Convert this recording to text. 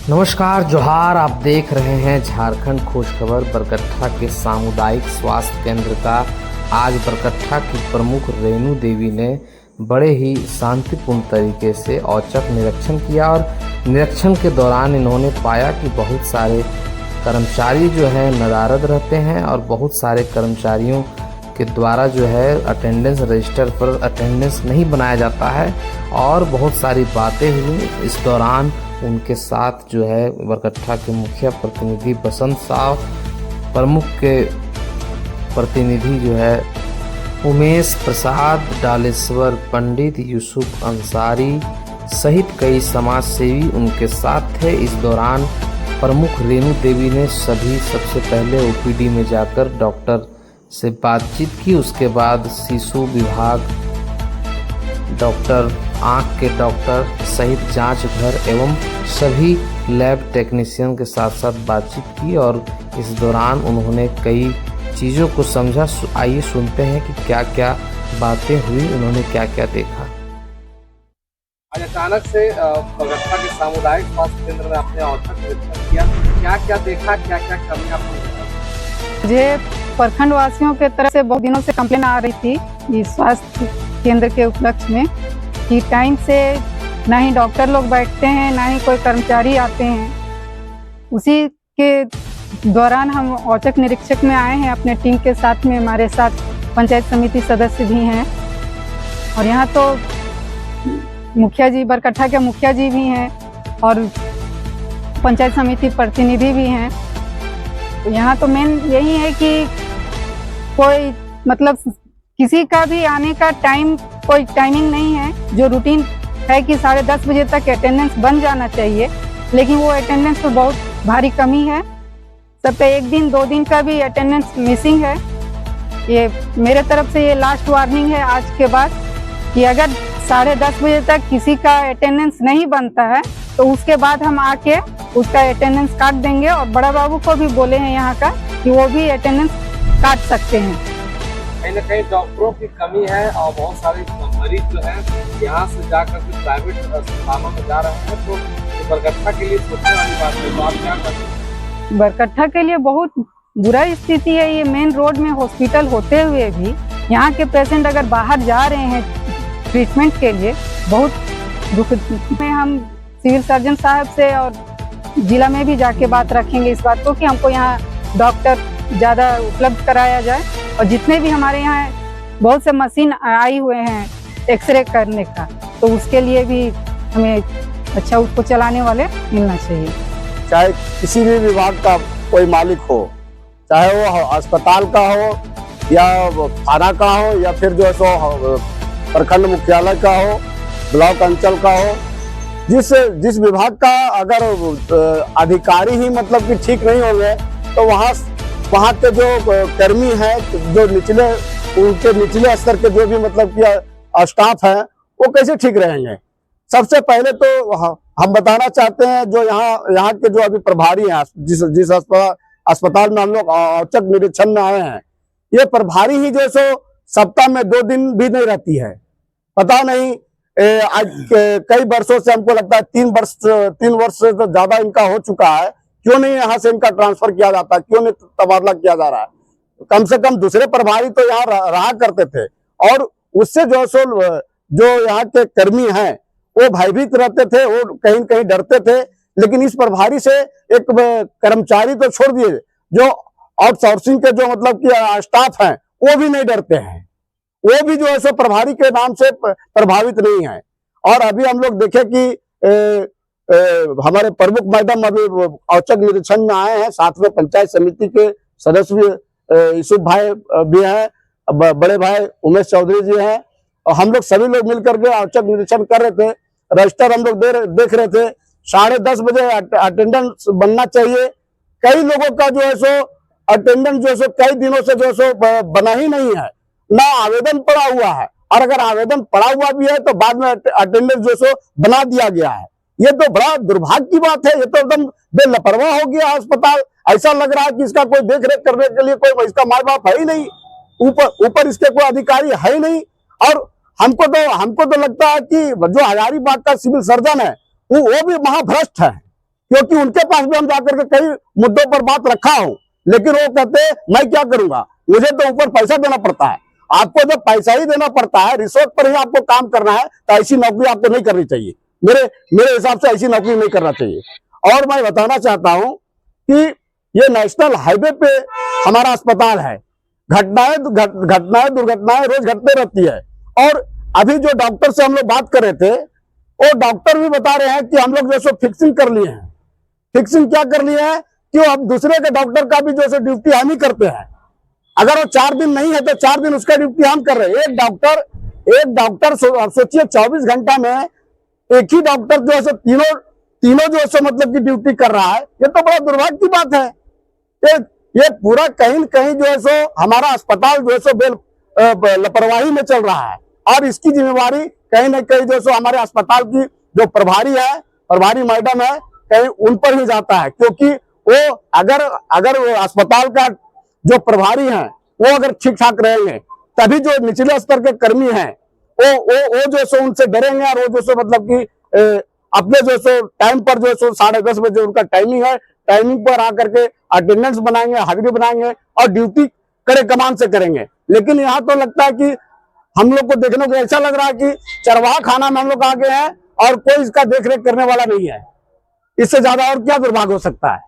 नमस्कार जोहार। आप देख रहे हैं झारखंड खोज खबर। बरकट्ठा के सामुदायिक स्वास्थ्य केंद्र का आज बरकट्ठा की प्रमुख रेणु देवी ने बड़े ही शांतिपूर्ण तरीके से औचक निरीक्षण किया और निरीक्षण के दौरान इन्होंने पाया कि बहुत सारे कर्मचारी जो है नदारद रहते हैं और बहुत सारे कर्मचारियों के द्वारा जो है अटेंडेंस रजिस्टर पर अटेंडेंस नहीं बनाया जाता है और बहुत सारी बातें हुई। इस दौरान उनके साथ जो है बरकट्ठा के मुखिया प्रतिनिधि बसंत साव, प्रमुख के प्रतिनिधि जो है उमेश प्रसाद डालेश्वर, पंडित यूसुफ अंसारी सहित कई समाज सेवी उनके साथ थे। इस दौरान प्रमुख रेणु देवी ने सबसे पहले ओपीडी में जाकर डॉक्टर से बातचीत की। उसके बाद शिशु विभाग, डॉक्टर, आँख के डॉक्टर सहित जांच घर एवं सभी लैब टेक्नीशियन के साथ साथ बातचीत की और इस दौरान उन्होंने कई चीज़ों को समझा। आइए सुनते हैं कि क्या क्या बातें हुई, उन्होंने क्या क्या देखा। आज अचानक से बरकट्ठा के सामुदायिक स्वास्थ्य केंद्र में आपने औचक निरीक्षण किया, क्या क्या देखा, क्या क्या कमियां आपको? मुझे प्रखंड वासियों के तरफ से बहुत दिनों से कंप्लेन आ रही थी कि स्वास्थ्य केंद्र के उपलक्ष्य में कि टाइम से ना ही डॉक्टर लोग बैठते हैं, ना ही कोई कर्मचारी आते हैं। उसी के दौरान हम औचक निरीक्षक में आए हैं अपने टीम के साथ में। हमारे साथ पंचायत समिति सदस्य भी हैं और यहाँ तो मुखिया जी, बरकट्ठा के मुखिया जी भी हैं और पंचायत समिति प्रतिनिधि भी हैं। तो यहाँ तो मेन यही है कि कोई मतलब किसी का भी आने का टाइम कोई टाइमिंग नहीं है। जो रूटीन है कि 10:30 बजे तक अटेंडेंस बन जाना चाहिए, लेकिन वो अटेंडेंस तो बहुत भारी कमी है। सब पे 1 दिन 2 दिन का भी अटेंडेंस मिसिंग है। ये मेरे तरफ से ये लास्ट वार्निंग है आज के बाद कि अगर 10:30 बजे तक किसी का अटेंडेंस नहीं बनता है तो उसके बाद हम आके उसका अटेंडेंस काट देंगे और बड़ा बाबू को भी बोले हैं यहाँ का कि वो भी अटेंडेंस काट सकते हैं। कहीं न कहीं डॉक्टरों की कमी है और बहुत सारे मरीज जो है यहाँ से जाकर के प्राइवेट अस्पतालों में जा रहे हैं, तो ये बरकट्ठा के लिए सोचने वाली बात है। तो आप क्या करें? बरकट्ठा के लिए बहुत बुरा स्थिति है। ये मेन रोड में हॉस्पिटल होते हुए भी यहाँ के पेशेंट अगर बाहर जा रहे हैं ट्रीटमेंट के लिए, बहुत दुख में हम सिविल सर्जन साहब से और जिला में भी जाके बात रखेंगे इस बात को कि हमको यहाँ डॉक्टर ज़्यादा उपलब्ध कराया जाए और जितने भी हमारे यहाँ बहुत से मशीन आई हुए हैं एक्सरे करने का, तो उसके लिए भी हमें अच्छा उसको चलाने वाले मिलना चाहिए। चाहे किसी भी विभाग का कोई मालिक हो, चाहे वो अस्पताल का हो या थाना का हो या फिर जो है सो प्रखंड मुख्यालय का हो, ब्लॉक अंचल का हो, जिस विभाग का अगर अधिकारी ही मतलब कि ठीक नहीं होंगे तो वहाँ के जो कर्मी हैं, जो उनके निचले स्तर के जो भी मतलब कि स्टाफ है, वो कैसे ठीक रहेंगे। सबसे पहले तो हम बताना चाहते हैं जो यहाँ के जो अभी प्रभारी हैं, जिस अस्पताल में हम लोग औचक निरीक्षण में आए हैं, ये प्रभारी ही जो सो सप्ताह में 2 दिन भी नहीं रहती है। पता नहीं आज कई वर्षों से हमको लगता है 3 वर्ष से तो ज्यादा इनका हो चुका है, क्यों नहीं यहाँ से इनका ट्रांसफर किया जाता, क्यों नहीं तबादला किया जा रहा है। कम से कम दूसरे प्रभारी तो यहाँ रहा करते थे और उससे जो यहाँ के कर्मी हैं वो भयभीत रहते थे, वो कहीं न कहीं डरते थे। लेकिन इस प्रभारी से एक कर्मचारी तो छोड़ दिए, जो आउटसोर्सिंग के जो मतलब कि स्टाफ हैं वो भी नहीं डरते हैं, वो भी जो है सो प्रभारी के नाम से प्रभावित नहीं है। और अभी हम लोग देखे कि हमारे प्रमुख मैडम अभी औचक निरीक्षण में आए हैं, साथ में पंचायत समिति के सदस्य भी यूसुफ भाई भी हैं, बड़े भाई उमेश चौधरी जी हैं, और हम लोग सभी लोग मिलकर के औचक निरीक्षण कर रहे थे। रजिस्टर हम लोग देख रहे थे। 10:30 बजे अटेंडेंस बनना चाहिए। कई लोगों का जो है सो अटेंडेंस जो है सो कई दिनों से जो है सो बना ही नहीं है, ना आवेदन पड़ा हुआ है, और अगर आवेदन पड़ा हुआ भी है तो बाद में अटेंडेंस जो सो बना दिया गया है। ये तो बड़ा दुर्भाग्य की बात है। ये तो एकदम बेलापरवाह हो गया अस्पताल। ऐसा लग रहा है कि इसका कोई देख रेख करने के लिए कोई इसका माँ बाप है ही नहीं, ऊपर इसके कोई अधिकारी है ही नहीं। और हमको तो लगता है कि जो हजारीबाग का सिविल सर्जन है वो भी महाभ्रष्ट है, क्योंकि उनके पास भी हम जाकर के कई मुद्दों पर बात रखा हूं, लेकिन वो कहते मैं क्या करूंगा, मुझे तो ऊपर पैसा देना पड़ता है। आपको जब पैसा ही देना पड़ता है, रिश्वत पर ही आपको काम करना है, तो ऐसी नौकरी आपको नहीं करनी चाहिए। मेरे हिसाब से ऐसी नौकरी नहीं करना चाहिए। और मैं बताना चाहता हूं कि ये नेशनल हाईवे पे हमारा अस्पताल है, घटनाएं दुर्घटनाएं रोज घटते रहती है। और अभी जो डॉक्टर से हम लोग बात कर रहे थे, वो डॉक्टर भी बता रहे हैं कि हम लोग जैसे फिक्सिंग कर लिए हैं। फिक्सिंग क्या कर लिए हैं कि अब दूसरे के डॉक्टर का भी जैसे ड्यूटी हम ही करते हैं। अगर वो 4 दिन नहीं है तो 4 दिन उसका ड्यूटी हम कर रहे हैं। एक डॉक्टर सोचिए 24 घंटा में एक ही डॉक्टर जो है तीनों जो है मतलब की ड्यूटी कर रहा है। ये तो बड़ा दुर्भाग्य की बात है। ये पूरा कहीं न कहीं जो है सो हमारा अस्पताल जो है सो लापरवाही में चल रहा है, और इसकी जिम्मेवारी कहीं न कहीं जो है हमारे अस्पताल की जो प्रभारी मैडम है, कहीं उन पर ही जाता है। क्योंकि वो अगर वो अस्पताल का जो प्रभारी हैं वो अगर ठीक ठाक रहेंगे, तभी जो निचले स्तर के कर्मी हैं वो जो सो उनसे डरेंगे, और वो जो सो मतलब कि अपने जो सो टाइम पर जो सो 10:30 बजे उनका टाइमिंग है, टाइमिंग पर आकर के अटेंडेंस बनाएंगे, हाजिरी बनाएंगे और ड्यूटी कड़े कमान से करेंगे। लेकिन यहाँ तो लगता है कि हम लोग को देखने को ऐसा लग रहा है कि चरवाहा खाना में हम लोग आ गए हैं और कोई इसका देख रेख करने वाला नहीं है। इससे ज्यादा और क्या दुर्भाग्य हो सकता है।